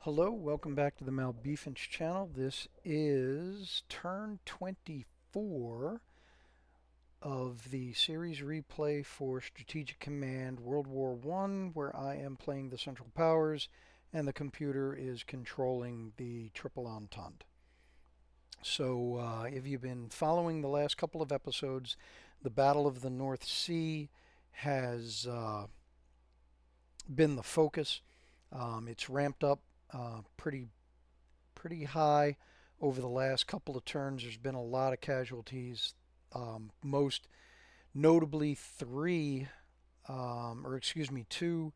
Hello, welcome back to the Malbeefance Channel. This is turn 24 of the series replay for Strategic Command World War I, where I am playing the Central Powers and the computer is controlling the Triple Entente. So, if you've been following the last couple of episodes, the Battle of the North Sea has been the focus. It's ramped up pretty high over the last couple of turns. There's been a lot of casualties, most notably two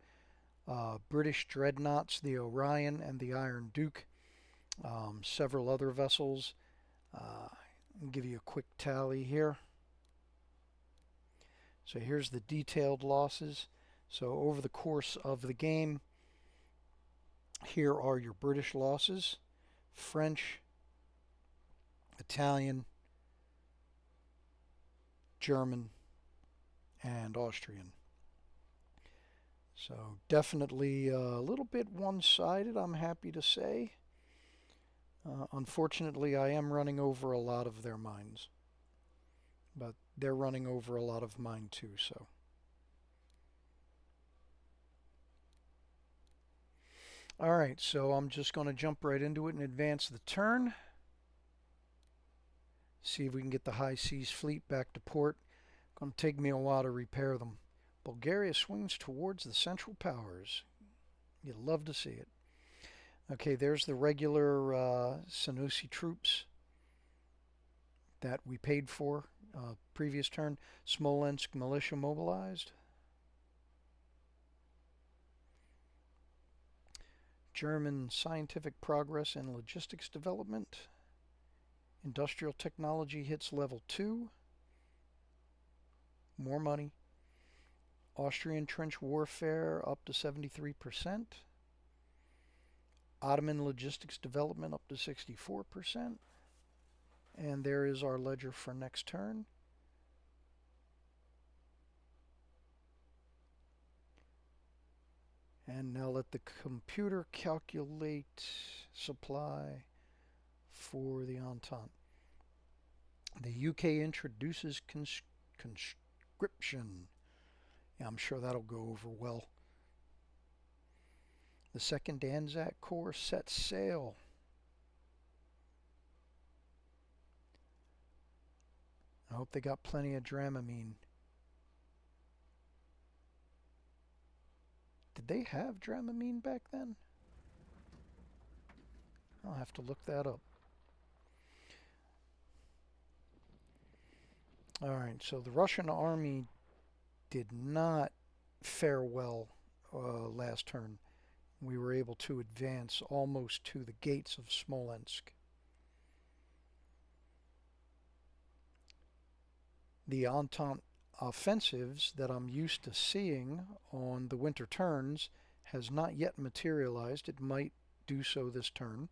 British dreadnoughts, the Orion and the Iron Duke, several other vessels. I'll give you a quick tally here. So here's the detailed losses. So over the course of the game, here are your British losses: French, Italian, German, and Austrian. So definitely a little bit one-sided, I'm happy to say. Unfortunately, I am running over a lot of their mines, but they're running over a lot of mine too, so. All right, so I'm just going to jump right into it and advance the turn. See if we can get the High Seas Fleet back to port. Going to take me a while to repair them. Bulgaria swings towards the Central Powers. You'd love to see it. Okay, there's the regular Senussi troops that we paid for previous turn. Smolensk militia mobilized. German scientific progress and logistics development. Industrial technology hits level 2. More money. Austrian trench warfare up to 73%. Ottoman logistics development up to 64%. And there is our ledger for next turn. And now let the computer calculate supply for the Entente. The UK introduces conscription. Yeah, I'm sure that'll go over well. The 2nd Anzac Corps sets sail. I hope they got plenty of Dramamine. Did they have Dramamine back then? I'll have to look that up. Alright, so the Russian army did not fare well last turn. We were able to advance almost to the gates of Smolensk. The Entente offensives that I'm used to seeing on the winter turns has not yet materialized. It might do so this turn.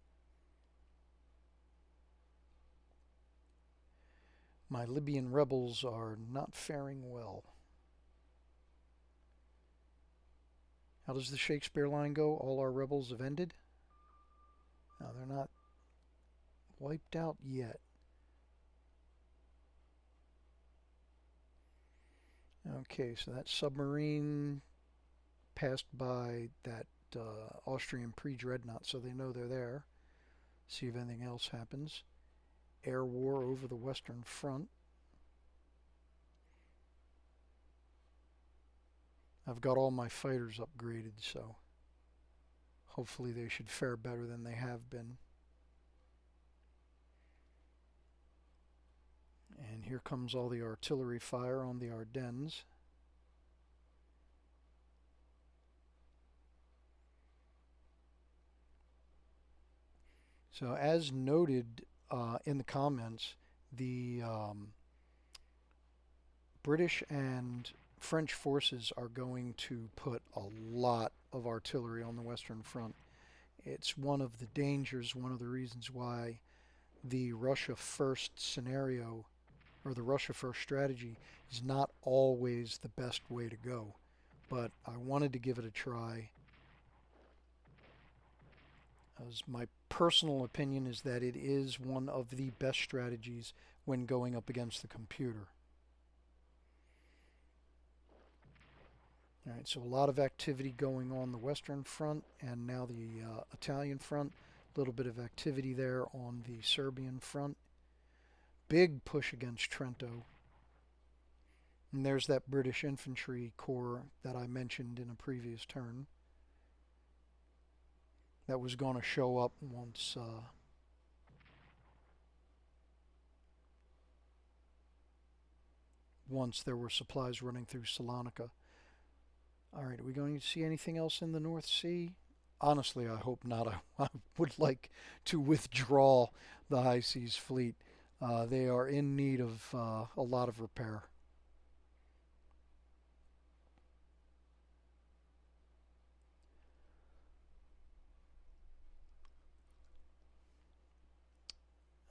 My Libyan rebels are not faring well. How does the Shakespeare line go? All our rebels have ended? No, they're not wiped out yet. Okay, so that submarine passed by that Austrian pre-dreadnought, so they know they're there. See if anything else happens. Air war over the Western Front. I've got all my fighters upgraded, so hopefully they should fare better than they have been. And here comes all the artillery fire on the Ardennes. So as noted in the comments, the British and French forces are going to put a lot of artillery on the Western Front. It's one of the dangers, one of the reasons why the Russia first scenario or the Russia first strategy is not always the best way to go. But I wanted to give it a try. because my personal opinion is that it is one of the best strategies when going up against the computer. All right, so a lot of activity going on the Western Front and now the Italian front. A little bit of activity there on the Serbian front. Big push against Trento. And there's that British infantry corps that I mentioned in a previous turn. That was going to show up once there were supplies running through Salonika. All right, are we going to see anything else in the North Sea? Honestly, I hope not. I would like to withdraw the High Seas Fleet. They are in need of a lot of repair.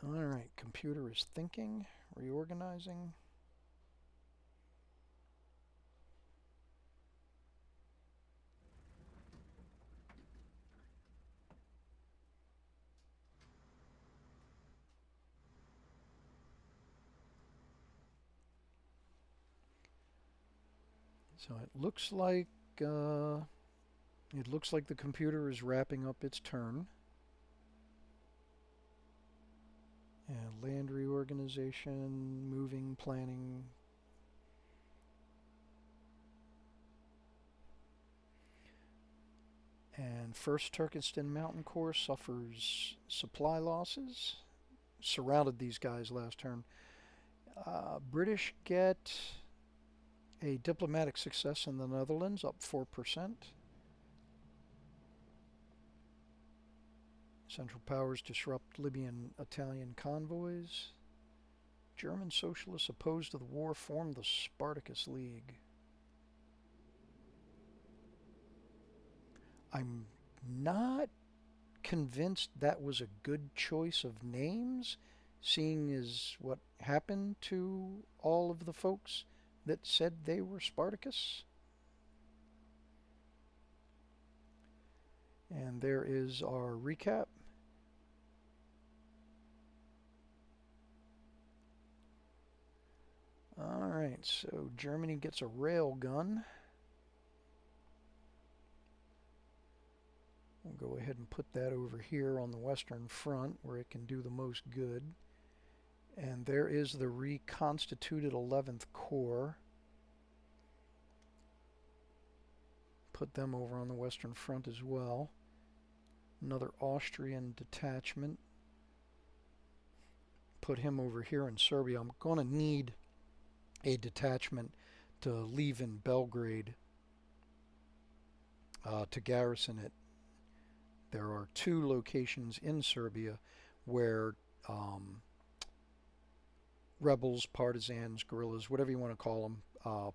All right, computer is thinking, reorganizing. So it looks like the computer is wrapping up its turn. And land reorganization, moving, planning. And 1st Turkestan Mountain Corps suffers supply losses. Surrounded these guys last turn. British get a diplomatic success in the Netherlands, up 4%. Central Powers disrupt Libyan Italian convoys. German socialists opposed to the war formed the Spartacus League. I'm not convinced that was a good choice of names, seeing as what happened to all of the folks that said they were Spartacus. And there is our recap. Alright, so Germany gets a rail gun. We'll go ahead and put that over here on the Western Front where it can do the most good. And there is the reconstituted 11th Corps. Put them over on the Western Front as well. Another Austrian detachment. Put him over here in Serbia. I'm going to need a detachment to leave in Belgrade to garrison it. There are 2 locations in Serbia where rebels, partisans, guerrillas, whatever you want to call them,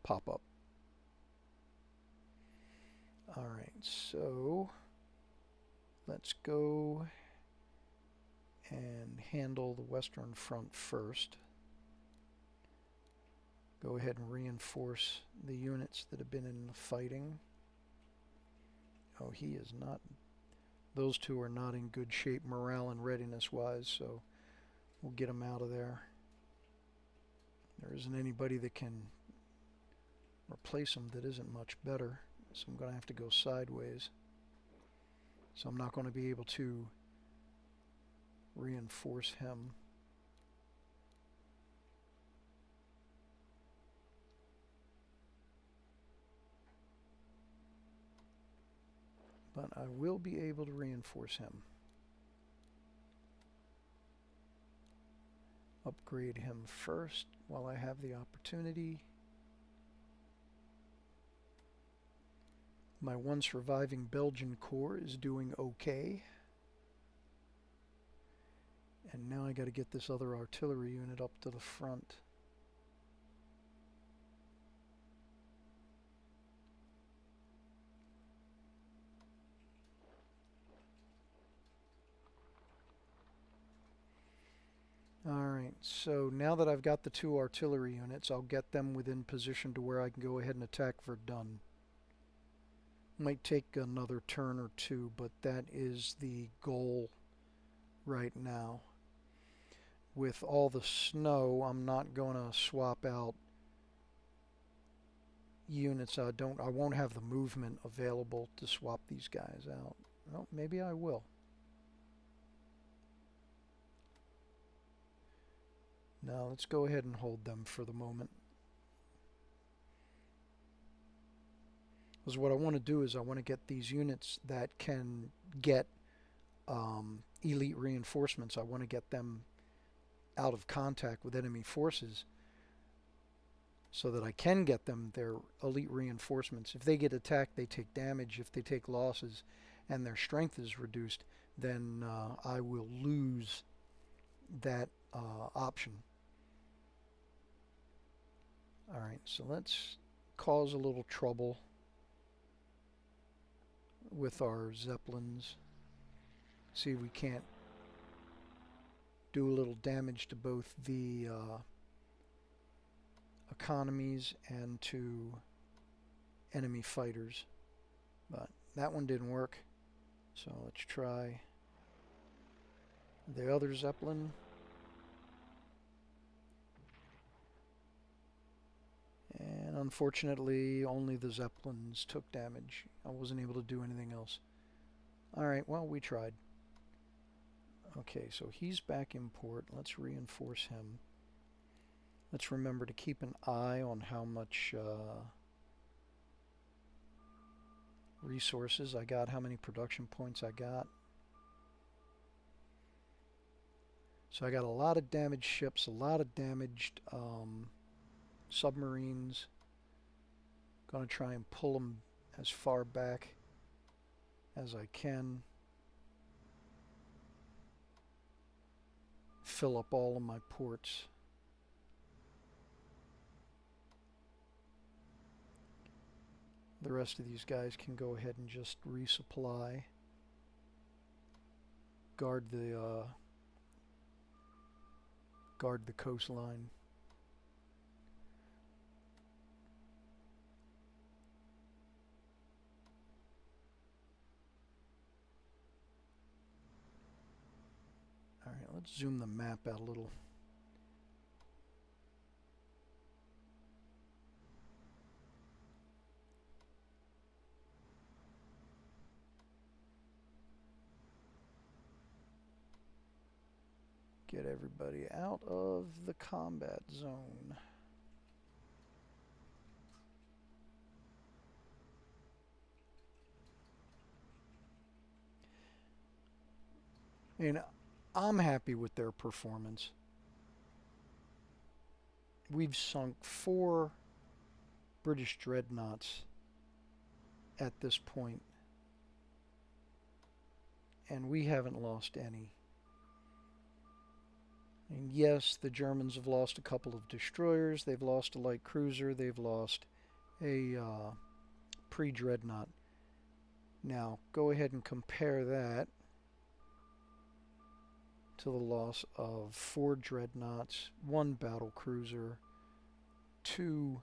pop up. Alright, so let's go and handle the Western Front first. Go ahead and reinforce the units that have been in the fighting. Oh, he is not. Those 2 are not in good shape morale and readiness wise, so we'll get them out of there. There isn't anybody that can replace them that isn't much better, so I'm going to have to go sideways. So I'm not going to be able to reinforce him. But I will be able to reinforce him. Upgrade him first while I have the opportunity. My 1 surviving Belgian Corps is doing okay. And now I got to get this other artillery unit up to the front. Alright, so now that I've got the 2 artillery units, I'll get them within position to where I can go ahead and attack Verdun. Might take another turn or two, but that is the goal right now. With all the snow, I'm not going to swap out units. I won't have the movement available to swap these guys out. Well, maybe I will. Now let's go ahead and hold them for the moment. Because what I want to do is I want to get these units that can get elite reinforcements. I want to get them out of contact with enemy forces so that I can get them their elite reinforcements. If they get attacked, they take damage. If they take losses and their strength is reduced, then I will lose that option. Alright, so let's cause a little trouble with our Zeppelins. See if we can't do a little damage to both the economies and to enemy fighters. But that one didn't work. So let's try the other Zeppelin. And unfortunately, only the Zeppelins took damage. I wasn't able to do anything else. Alright, well, we tried. Okay, so he's back in port. Let's reinforce him. Let's remember to keep an eye on how much resources I got, how many production points I got. So I got a lot of damaged ships, a lot of damaged submarines. Gonna try and pull them as far back as I can. Fill up all of my ports. The rest of these guys can go ahead and just resupply. Guard the coastline. Alright, let's zoom the map out a little. Get everybody out of the combat zone. And I'm happy with their performance. We've sunk 4 British dreadnoughts at this point, and we haven't lost any. And yes, the Germans have lost a couple of destroyers, they've lost a light cruiser, they've lost a pre-dreadnought. Now, go ahead and compare that to the loss of 4 dreadnoughts, 1 battle cruiser, 2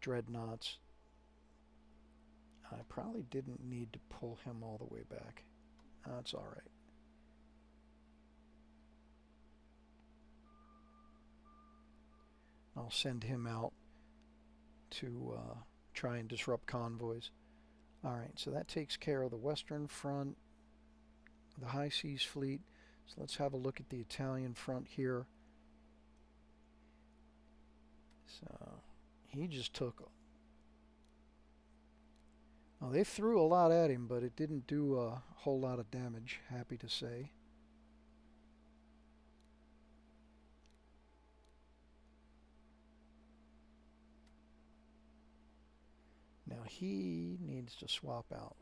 dreadnoughts. I probably didn't need to pull him all the way back. That's alright. I'll send him out to try and disrupt convoys. Alright, so that takes care of the Western Front, the High Seas Fleet. So let's have a look at the Italian front here. So he just took... Well, they threw a lot at him, but it didn't do a whole lot of damage, happy to say. Now he needs to swap out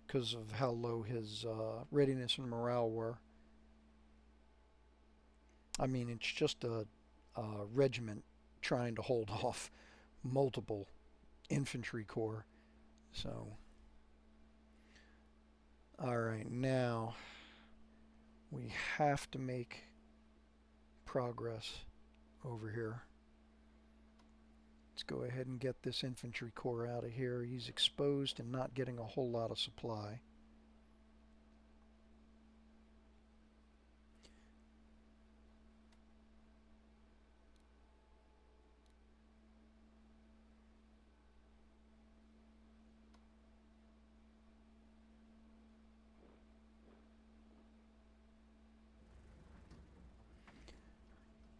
because of how low his readiness and morale were. I mean, it's just a regiment trying to hold off multiple infantry corps. So, alright, now we have to make progress over here. Let's go ahead and get this infantry corps out of here. He's exposed and not getting a whole lot of supply.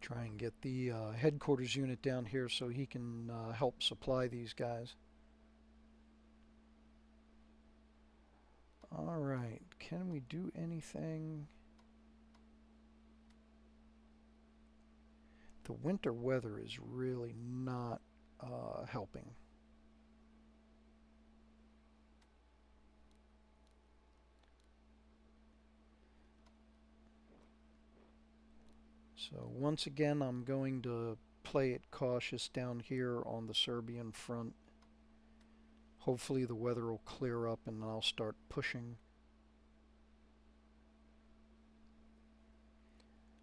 Try and get the headquarters unit down here so he can help supply these guys. Alright, can we do anything? The winter weather is really not helping. So once again, I'm going to play it cautious down here on the Serbian front. Hopefully the weather will clear up and I'll start pushing.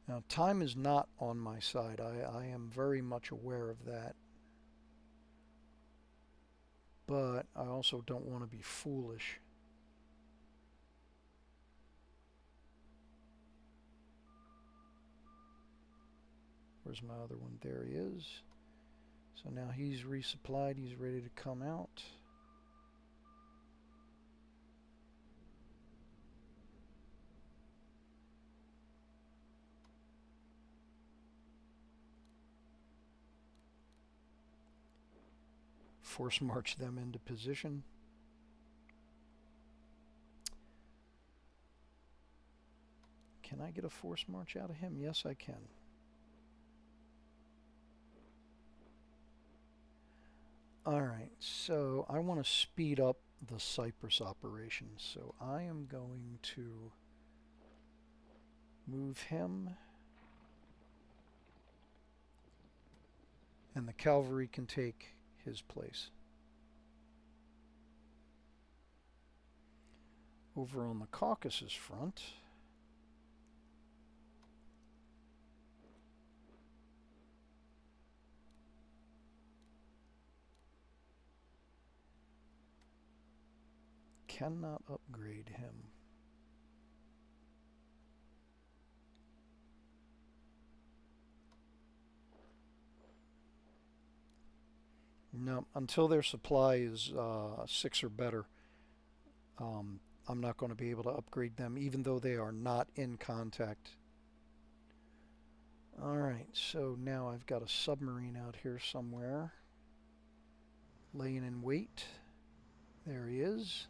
Now, time is not on my side. I am very much aware of that. But I also don't want to be foolish. Where's my other one? There he is. So now he's resupplied. He's ready to come out. Force march them into position. Can I get a force march out of him? Yes, I can. Alright, so I want to speed up the Cyprus operations, so I am going to move him, and the cavalry can take his place. Over on the Caucasus front, cannot upgrade him. No, until their supply is 6 or better, I'm not going to be able to upgrade them, even though they are not in contact. Alright, so now I've got a submarine out here somewhere, laying in wait. There he is.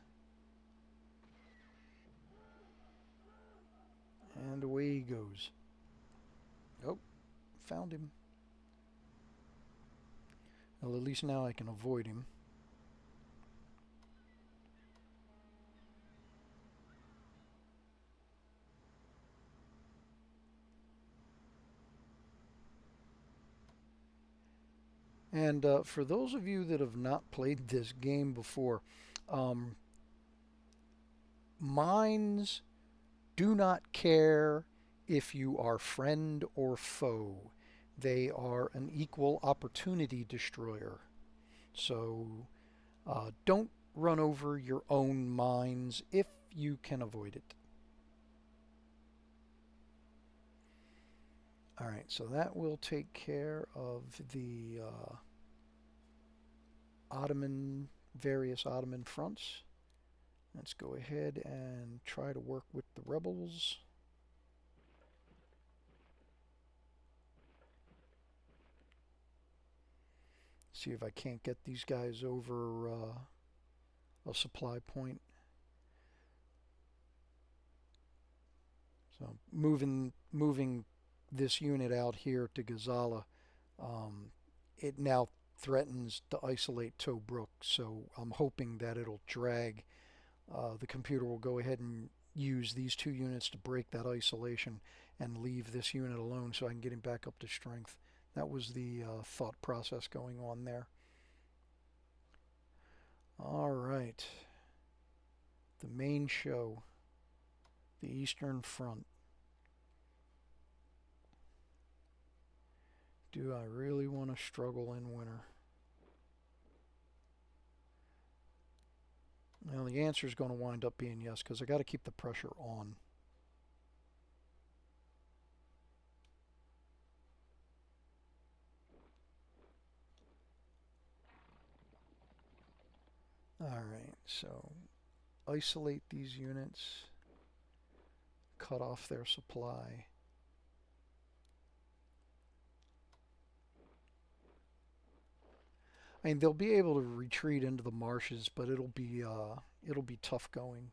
And away he goes. Oh, found him. Well, at least now I can avoid him. And for those of you that have not played this game before, mines do not care if you are friend or foe. They are an equal opportunity destroyer. So don't run over your own mines if you can avoid it. Alright, so that will take care of the various Ottoman fronts. Let's go ahead and try to work with the rebels. See if I can't get these guys over a supply point. So moving this unit out here to Gazala, it now threatens to isolate Tobruk, so I'm hoping that it'll drag. The computer will go ahead and use these 2 units to break that isolation and leave this unit alone so I can get him back up to strength. That was the thought process going on there. Alright. The main show. The Eastern Front. Do I really want to struggle in winter? Well, the answer is going to wind up being yes, because I got to keep the pressure on. Alright, so isolate these units, cut off their supply. I mean, they'll be able to retreat into the marshes, but it'll be tough going.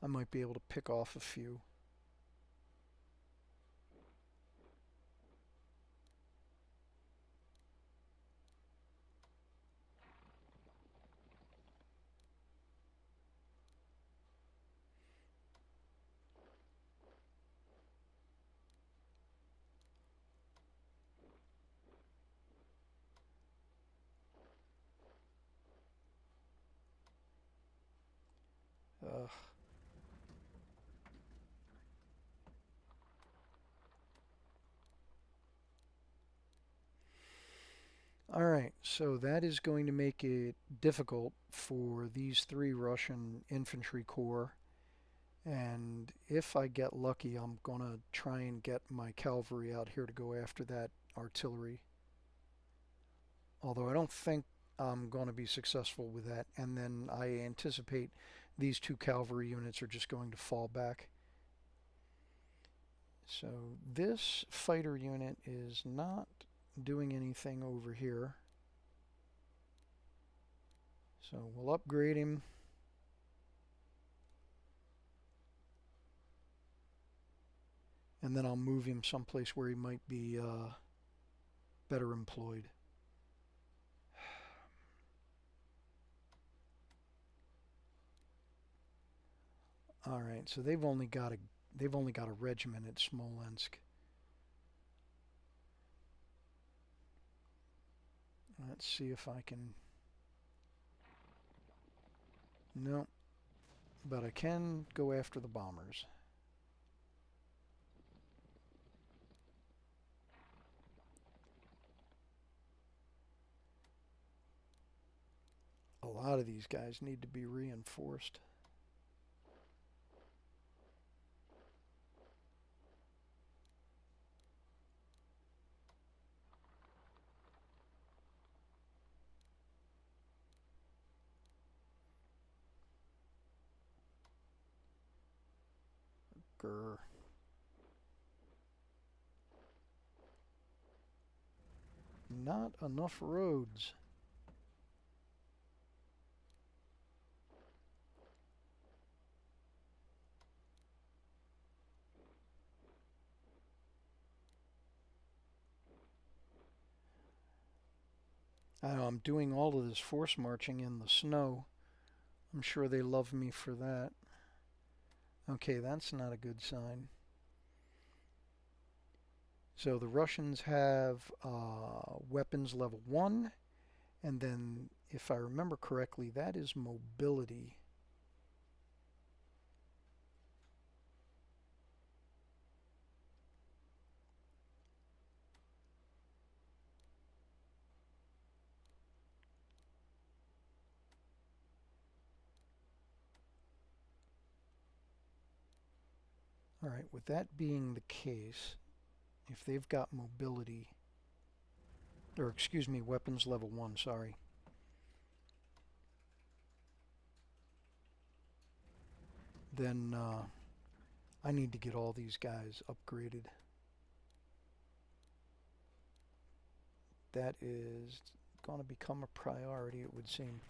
I might be able to pick off a few. Ugh. Alright, so that is going to make it difficult for these 3 Russian infantry corps. And if I get lucky, I'm going to try and get my cavalry out here to go after that artillery. Although I don't think I'm going to be successful with that. And then I anticipate these 2 cavalry units are just going to fall back. So this fighter unit is not doing anything over here. So we'll upgrade him. And then I'll move him someplace where he might be better employed. All right, so they've only got a regiment at Smolensk. Let's see if I can. No, but I can go after the bombers. A lot of these guys need to be reinforced. Grr. Not enough roads. I know I'm doing all of this force marching in the snow. I'm sure they love me for that. Okay, that's not a good sign. So the Russians have weapons level 1, and then, if I remember correctly, that is mobility. All right, with that being the case, if they've got mobility, or excuse me, weapons level 1, sorry. Then I need to get all these guys upgraded. That is going to become a priority, it would seem.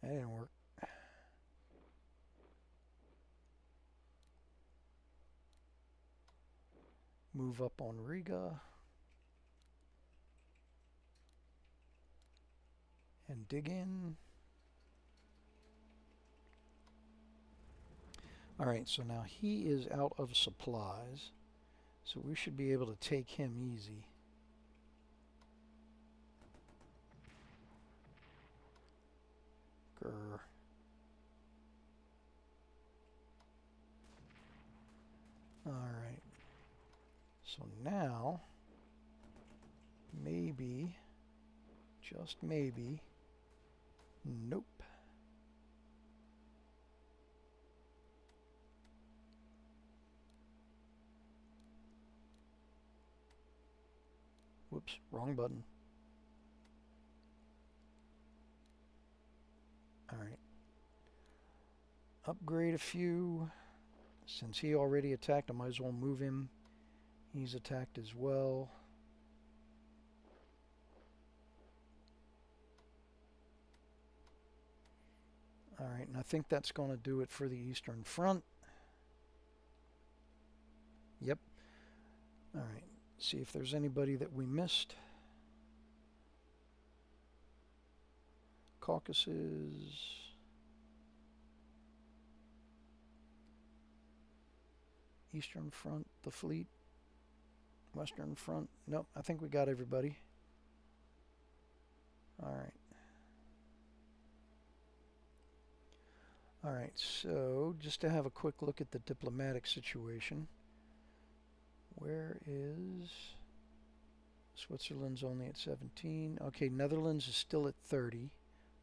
That didn't work. Move up on Riga. And dig in. Alright, so now he is out of supplies. So we should be able to take him easy. Grr. Alright. So now, maybe, just maybe, nope. Whoops, wrong button. Alright. Upgrade a few. Since he already attacked, I might as well move him. He's attacked as well. Alright, and I think that's going to do it for the Eastern Front. Yep. Alright, see if there's anybody that we missed. Caucasus. Eastern Front, the fleet. Western Front. Nope, I think we got everybody. Alright. Alright, so just to have a quick look at the diplomatic situation. Where is... Switzerland's only at 17. Okay, Netherlands is still at 30.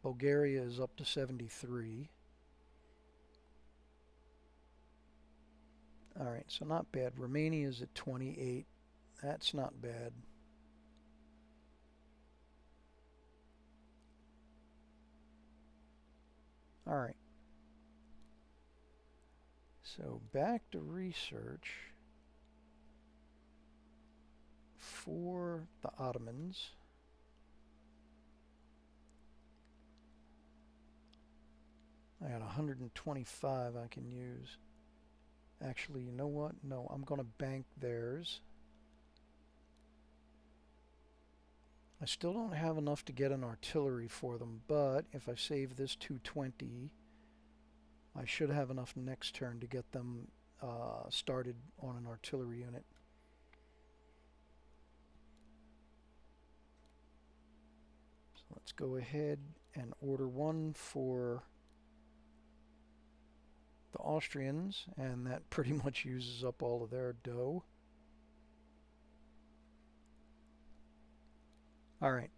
Bulgaria is up to 73. Alright, so not bad. Romania is at 28. That's not bad. Alright. So back to research for the Ottomans. I got 125 I can use. Actually, you know what? No, I'm going to bank theirs. I still don't have enough to get an artillery for them, but if I save this 220, I should have enough next turn to get them started on an artillery unit. So let's go ahead and order one for the Austrians, and that pretty much uses up all of their dough. Alright,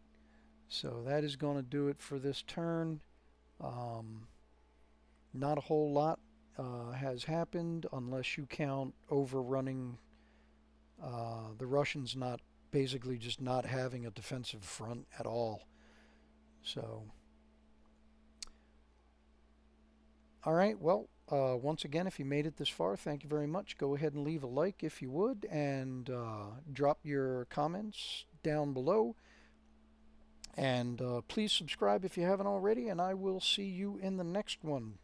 so that is going to do it for this turn. Not a whole lot has happened unless you count overrunning the Russians basically just not having a defensive front at all. So, alright, well, once again, if you made it this far, thank you very much. Go ahead and leave a like if you would, and drop your comments down below. And please subscribe if you haven't already, and I will see you in the next one.